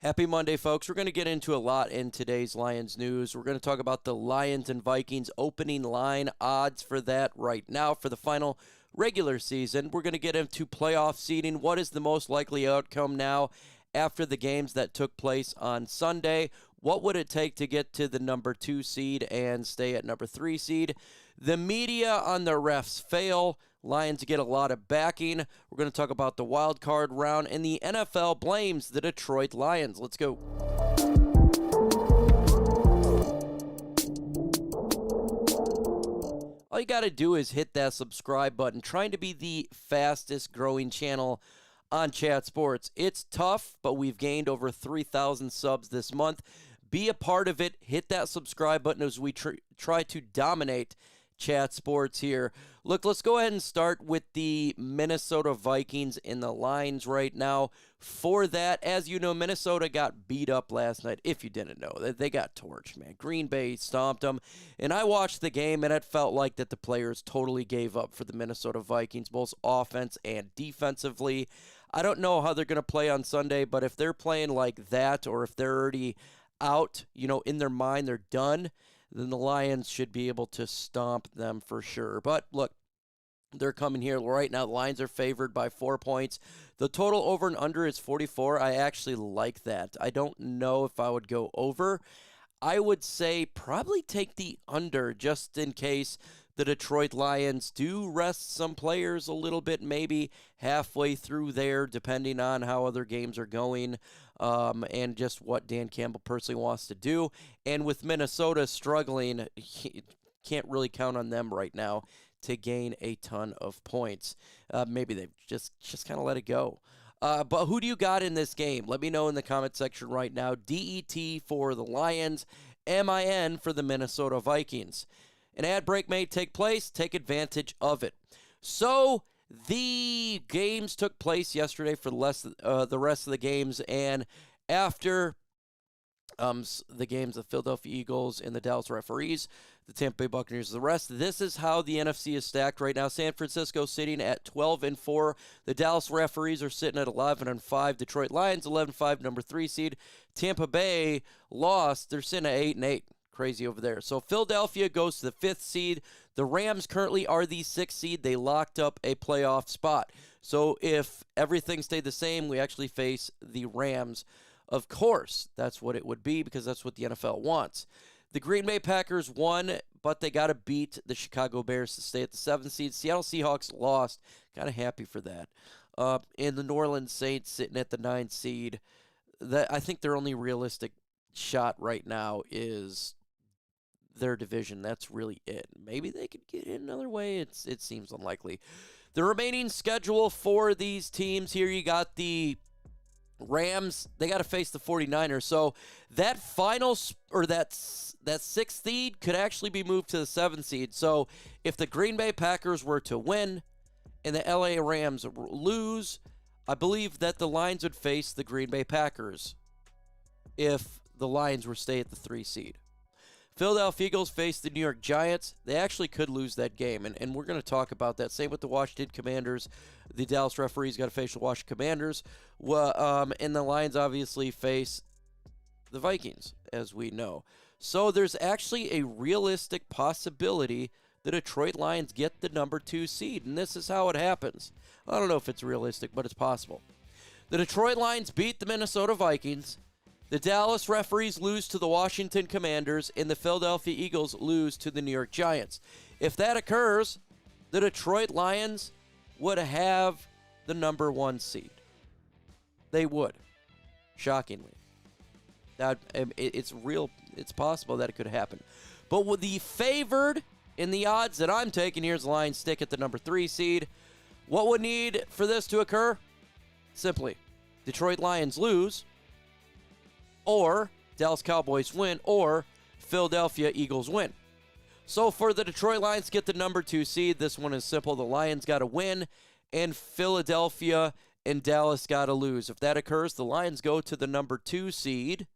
Happy Monday, folks. We're going to get into a lot in today's Lions news. We're going to talk about the Lions and Vikings opening line odds for that right now for the final regular season. We're going to get into playoff seeding. What is the most likely outcome now after the games that took place on Sunday? What would it take to get to the number 2 seed and stay at number 3 seed? The media on the refs fail. Lions get a lot of backing. We're going to talk about the wild card round, and the NFL blames the Detroit Lions. Let's go. All you got to do is hit that subscribe button. Trying to be the fastest growing channel on Chat Sports. It's tough, but we've gained over 3,000 subs this month. Be a part of it. Hit that subscribe button as we try to dominate Chat Sports here. Look, let's go ahead and start with the Minnesota Vikings in the lines right now. For that, as you know, Minnesota got beat up last night. If you didn't know, they got torched, man. Green Bay stomped them. And I watched the game, and it felt like that the players totally gave up for the Minnesota Vikings, both offense and defensively. I don't know how they're going to play on Sunday, but if they're playing like that, or if they're already out, in their mind, they're done, then the Lions should be able to stomp them for sure. But look, they're coming here right now. The Lions are favored by 4 points. The total over and under is 44. I actually like that. I don't know if I would go over. I would say probably take the under just in case the Detroit Lions do rest some players a little bit, maybe halfway through there, depending on how other games are going, and just what Dan Campbell personally wants to do. And with Minnesota struggling, can't really count on them right now to gain a ton of points. Maybe they've just kind of let it go. But who do you got in this game? Let me know in the comment section right now. DET for the Lions, MIN for the Minnesota Vikings. An ad break may take place. Take advantage of it. So the games took place yesterday for the rest of the games, and after the games, the Philadelphia Eagles and the Dallas referees, the Tampa Bay Buccaneers, the rest. This is how the NFC is stacked right now. San Francisco sitting at 12-4. The Dallas referees are sitting at 11-5. Detroit Lions 11-5, number 3 seed. Tampa Bay lost. They're sitting at 8-8. Crazy over there. So Philadelphia goes to the 5th seed. The Rams currently are the 6th seed. They locked up a playoff spot. So if everything stayed the same, we actually face the Rams. Of course, that's what it would be because that's what the NFL wants. The Green Bay Packers won, but they got to beat the Chicago Bears to stay at the 7th seed. Seattle Seahawks lost. Kind of happy for that. And the New Orleans Saints sitting at the 9th seed. I think their only realistic shot right now is their division. That's really it. Maybe they could get in another way. It seems unlikely. The remaining schedule for these teams here, you got the Rams, they got to face the 49ers. So that final, or that 6th seed could actually be moved to the 7th seed. So if the Green Bay Packers were to win and the LA Rams lose, I believe that the Lions would face the Green Bay Packers if the Lions were to stay at the 3 seed. Philadelphia Eagles face the New York Giants. They actually could lose that game, and we're going to talk about that. Same with the Washington Commanders. The Dallas referees got to face the Washington Commanders. And the Lions obviously face the Vikings, as we know. So there's actually a realistic possibility the Detroit Lions get the number 2 seed, and this is how it happens. I don't know if it's realistic, but it's possible. The Detroit Lions beat the Minnesota Vikings. The Dallas referees lose to the Washington Commanders, and the Philadelphia Eagles lose to the New York Giants. If that occurs, the Detroit Lions would have the number 1 seed. They would, shockingly. It's real. It's possible that it could happen. But with the favored in the odds that I'm taking here is the Lions stick at the number 3 seed. What would need for this to occur? Simply, Detroit Lions lose, or Dallas Cowboys win, or Philadelphia Eagles win. So for the Detroit Lions to get the number 2 seed, this one is simple. The Lions got to win, and Philadelphia and Dallas got to lose. If that occurs, the Lions go to the number 2 seed.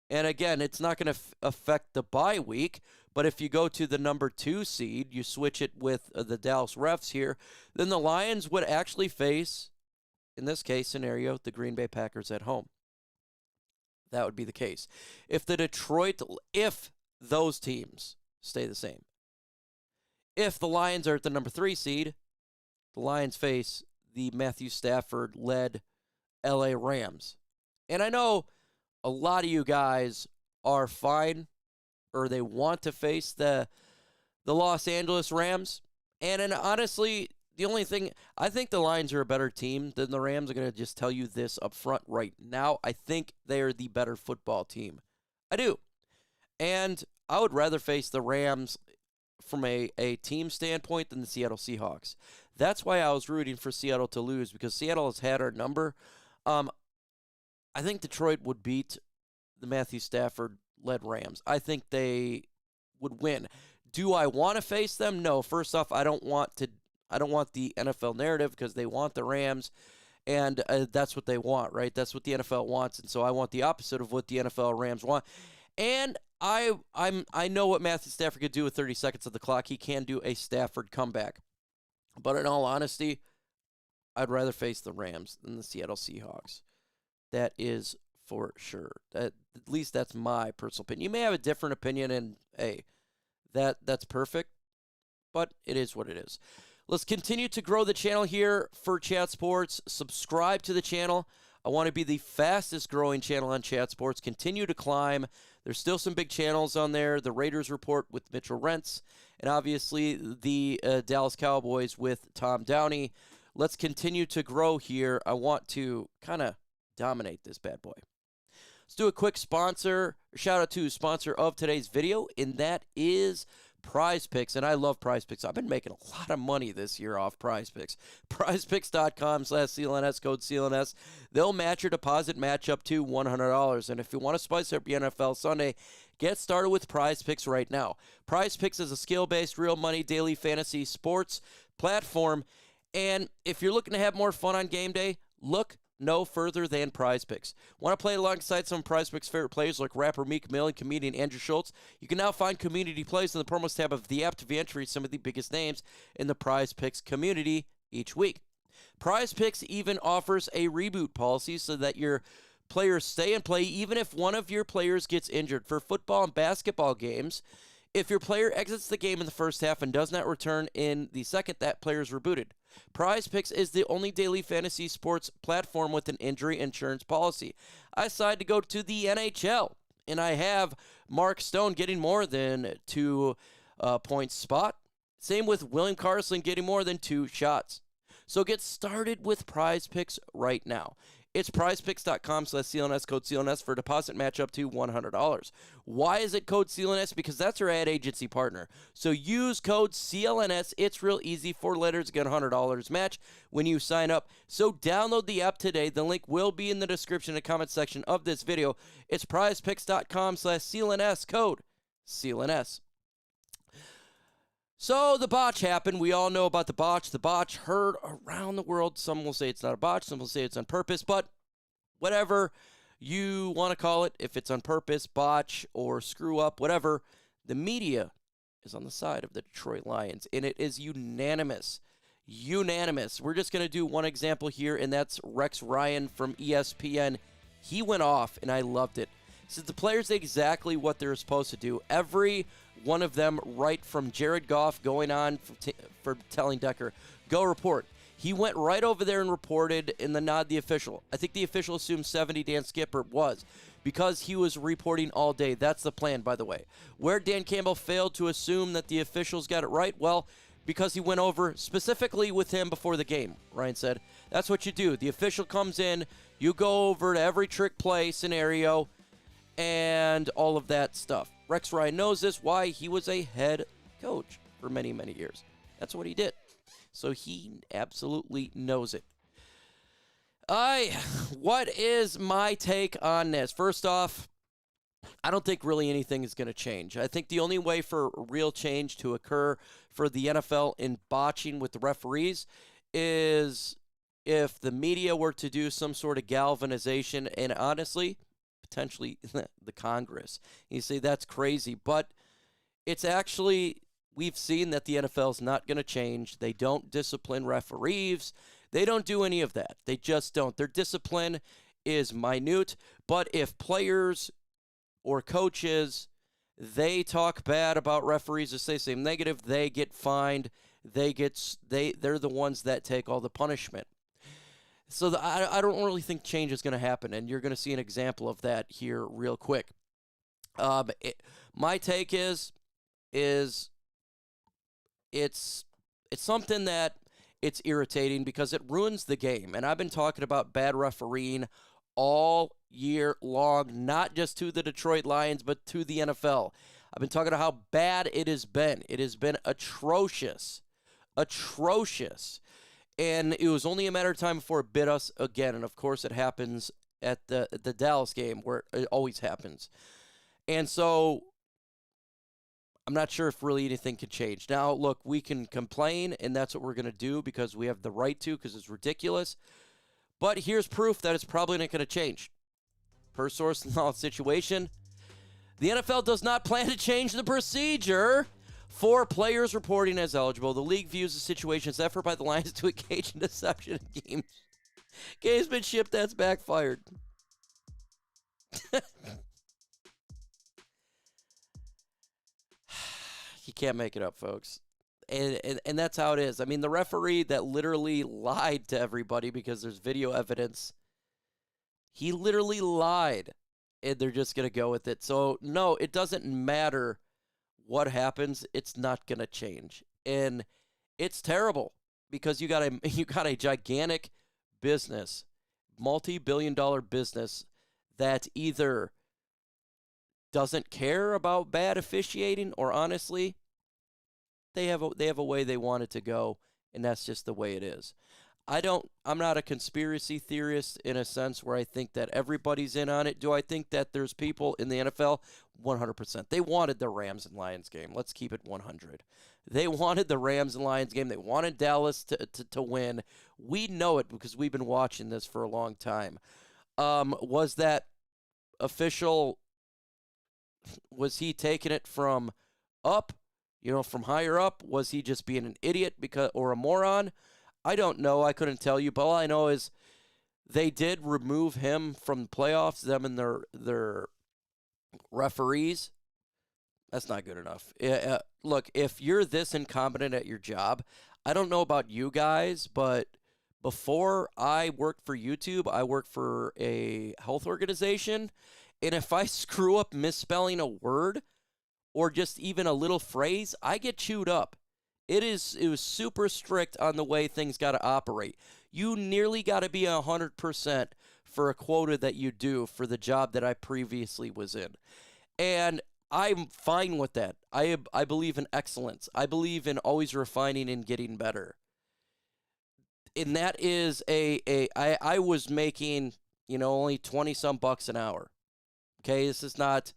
And again, it's not going to affect the bye week, but if you go to the number 2 seed, you switch it with the Dallas refs here, then the Lions would actually face, in this case scenario, the Green Bay Packers at home. that would be the case. If those teams stay the same, if the Lions are at the number 3 seed, the Lions face the Matthew Stafford-led LA Rams. And I know a lot of you guys are fine, or they want to face the Los Angeles Rams. And honestly, the only thing, I think the Lions are a better team than the Rams. I'm going to just tell you this up front right now. I think they are the better football team. I do. And I would rather face the Rams from a team standpoint than the Seattle Seahawks. That's why I was rooting for Seattle to lose, because Seattle has had our number. I think Detroit would beat the Matthew Stafford-led Rams. I think they would win. Do I want to face them? No. First off, I don't want the NFL narrative, because they want the Rams, and that's what they want, right? That's what the NFL wants, and so I want the opposite of what the NFL Rams want. And I know what Matthew Stafford could do with 30 seconds of the clock. He can do a Stafford comeback. But in all honesty, I'd rather face the Rams than the Seattle Seahawks. That is for sure. At least that's my personal opinion. You may have a different opinion, and hey, that's perfect, but it is what it is. Let's continue to grow the channel here for Chat Sports. Subscribe to the channel. I want to be the fastest growing channel on Chat Sports. Continue to climb. There's still some big channels on there. The Raiders Report with Mitchell Rentz, and obviously the Dallas Cowboys with Tom Downey. Let's continue to grow here. I want to kind of dominate this bad boy. Let's do a quick shout out to sponsor of today's video, and that is Prize Picks. And I love Prize Picks. I've been making a lot of money this year off Prize Picks. PrizePicks.com/CLNS, code CLNS. They'll match your deposit match up to $100. And if you want to spice up your NFL Sunday, get started with Prize Picks right now. Prize Picks is a skill-based, real money daily fantasy sports platform. And if you're looking to have more fun on game day, look no further than Prize Picks. Want to play alongside some of Prize Picks' favorite players like rapper Meek Mill and comedian Andrew Schultz? You can now find community plays in the promos tab of the app to entry some of the biggest names in the Prize Picks community each week. Prize Picks even offers a reboot policy so that your players stay and play even if one of your players gets injured. For football and basketball games, if your player exits the game in the first half and does not return in the second, that player is rebooted. Prize Picks is the only daily fantasy sports platform with an injury insurance policy. I decided to go to the NHL, and I have Mark Stone getting more than 2 points spot. Same with William Carlson getting more than 2 shots. So get started with Prize Picks right now. It's prizepicks.com/CLNS, code CLNS for a deposit match up to $100. Why is it code CLNS? Because that's our ad agency partner. So use code CLNS. It's real easy. 4 letters, get $100 match when you sign up. So download the app today. The link will be in the description and comment section of this video. It's prizepicks.com/CLNS, code CLNS. So the botch happened. We all know about the botch. The botch heard around the world. Some will say it's not a botch. Some will say it's on purpose. But whatever you want to call it, if it's on purpose, botch, or screw up, whatever, the media is on the side of the Detroit Lions. And it is unanimous. Unanimous. We're just going to do one example here, and that's Rex Ryan from ESPN. He went off, and I loved it. Said the players did exactly what they're supposed to do. Every one of them, right from Jared Goff going on for telling Decker, go report. He went right over there and reported in the nod the official. I think the official assumed 70 Dan Skipper was because he was reporting all day. That's the plan, by the way. Where Dan Campbell failed to assume that the officials got it right, well, because he went over specifically with him before the game, Ryan said. That's what you do. The official comes in, you go over to every trick play scenario, and all of that stuff. Rex Ryan knows this, why he was a head coach for many, many years. That's what he did. So he absolutely knows it. What is my take on this? First off, I don't think really anything is going to change. I think the only way for real change to occur for the NFL in botching with the referees is if the media were to do some sort of galvanization, and honestly, potentially the Congress. You say that's crazy, but it's actually, we've seen that the NFL is not going to change. They don't discipline referees. They don't do any of that. They just don't. Their discipline is minute. But if players or coaches, they talk bad about referees, if they say negative, they get fined. They're the ones that take all the punishment. So I don't really think change is going to happen, and you're going to see an example of that here real quick. My take is it's something that it's irritating because it ruins the game. And I've been talking about bad refereeing all year long, not just to the Detroit Lions, but to the NFL. I've been talking about how bad it has been. It has been atrocious. Atrocious. And it was only a matter of time before it bit us again. And, of course, it happens at the Dallas game where it always happens. And so I'm not sure if really anything can change. Now, look, we can complain, and that's what we're going to do because we have the right to, because it's ridiculous. But here's proof that it's probably not going to change. Per source knowledge situation, the NFL does not plan to change the procedure for players reporting as eligible. The league views the situation as effort by the Lions to engage in deception in gamesmanship that's backfired. You can't make it up, folks. And that's how it is. I mean, the referee that literally lied to everybody because there's video evidence, he literally lied, and they're just going to go with it. So, no, it doesn't matter what happens. It's not going to change. And it's terrible because you got a gigantic business, multi-billion-dollar business that either doesn't care about bad officiating or honestly, they have a way they want it to go, and that's just the way it is. I'm not a conspiracy theorist in a sense where I think that everybody's in on it. Do I think that there's people in the NFL? 100%. They wanted the Rams and Lions game. Let's keep it 100. They wanted the Rams and Lions game. They wanted Dallas to win. We know it because we've been watching this for a long time. Was that official, was he taking it from up? From higher up? Was he just being an idiot or a moron? I don't know. I couldn't tell you. But all I know is they did remove him from the playoffs, them and their referees. That's not good enough. Look, if you're this incompetent at your job, I don't know about you guys, but before I worked for YouTube, I worked for a health organization. And if I screw up misspelling a word, or just even a little phrase, I get chewed up. It was super strict on the way things got to operate. You nearly got to be 100% for a quota that you do for the job that I previously was in. And I'm fine with that. I believe in excellence. I believe in always refining and getting better. And that is I was making, only 20-some bucks an hour. Okay, this is not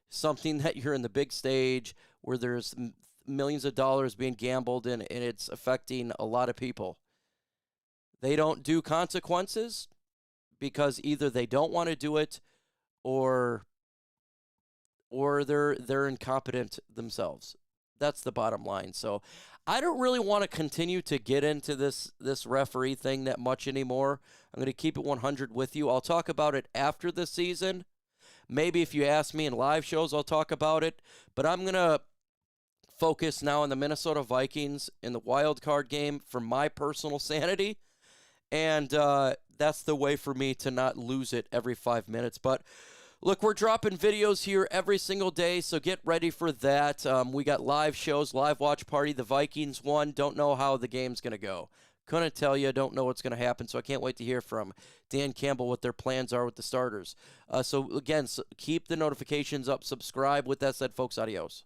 something that you're in the big stage where there's millions of dollars being gambled and it's affecting a lot of people. They don't do consequences because either they don't want to do it or they're incompetent themselves. That's the bottom line. So I don't really want to continue to get into this referee thing that much anymore. I'm going to keep it 100 with you. I'll talk about it after the season. Maybe if you ask me in live shows, I'll talk about it. But I'm going to focus now on the Minnesota Vikings in the wild card game for my personal sanity. And that's the way for me to not lose it every 5 minutes. But look, we're dropping videos here every single day, so get ready for that. We got live shows, live watch party. The Vikings won. Don't know how the game's going to go. Couldn't tell you. Don't know what's going to happen, so I can't wait to hear from Dan Campbell what their plans are with the starters. So, again, keep the notifications up. Subscribe. With that said, folks, adios.